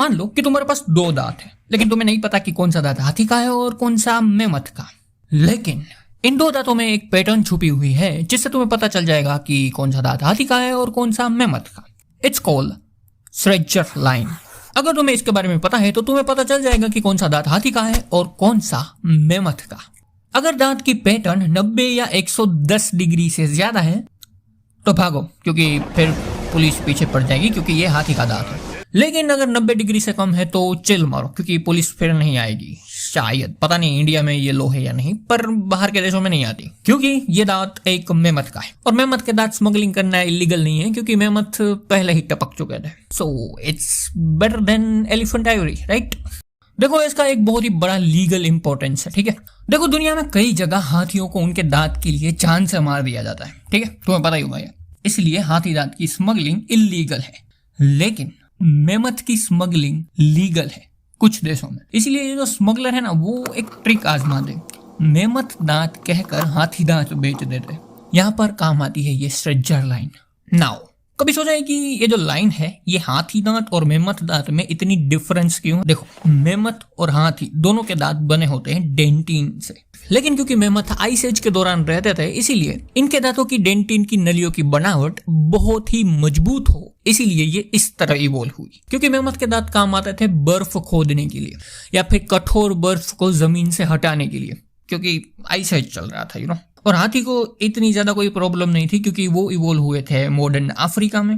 मान लो कि तुम्हारे पास 2 दांत है, लेकिन तुम्हें नहीं पता कि कौन सा दांत हाथी का है और कौन सा मेमथ का। लेकिन इन 2 दांतों में एक पैटर्न छुपी हुई है जिससे तुम्हें पता चल जाएगा कि कौन सा दांत हाथी का है और कौन सा मेमथ का। इट्स कॉल्ड श्रेजर लाइन। अगर तुम्हें इसके बारे में पता है तो तुम्हें पता चल जाएगा कि कौन सा दांत हाथी का है और कौन सा मेमथ का। अगर दांत की पैटर्न 90 या 110 डिग्री से ज्यादा है तो भागो, क्योंकि फिर पुलिस पीछे पड़ जाएगी, क्योंकि ये हाथी का दांत है। लेकिन अगर 90 डिग्री से कम है तो चिल मारो, क्योंकि पुलिस फिर नहीं आएगी। शायद, पता नहीं इंडिया में ये लो है या नहीं, पर बाहर के देशों में नहीं आती, क्योंकि ये दांत एक मेमथ का है और मेमथ के दांत स्मगलिंग करना इलीगल नहीं है, क्योंकि मेमथ पहले ही टपक चुके थे। So it's better than elephant Ivory, right? देखो, इसका एक बहुत ही बड़ा लीगल इंपॉर्टेंस है, ठीक है। देखो, दुनिया में कई जगह हाथियों को उनके दांत के लिए जान से मार दिया जाता है, ठीक है, तुम्हें पता ही होगा ये। इसलिए हाथी दांत की स्मगलिंग इलीगल है, लेकिन मेमथ की स्मगलिंग लीगल है कुछ देशों में। इसलिए ये जो स्मगलर है ना, वो एक ट्रिक आजमा दे, मेमथ दांत कहकर हाथी दांत बेच देते। यहाँ पर काम आती है ये श्रेजर लाइन। नाउ कभी सोचा है कि ये जो लाइन है ये हाथी दांत और मेमथ दांत में इतनी डिफरेंस क्यों? देखो, मेमथ और हाथी दोनों के दांत बने होते हैं डेंटिन से, लेकिन क्योंकि मेमथ आइस एज के दौरान रहते थे, इसीलिए इनके दांतों की डेंटिन की नलियों की बनावट बहुत ही मजबूत हो, इसीलिए ये इस तरह इवॉल्व हुई। क्योंकि मेमथ के दांत काम आते थे बर्फ खोदने के लिए या फिर कठोर बर्फ को जमीन से हटाने के लिए, क्योंकि आइस एज चल रहा था, और हाथी को इतनी ज्यादा कोई प्रॉब्लम नहीं थी, क्योंकि वो इवॉल्व हुए थे मॉडर्न अफ्रीका में।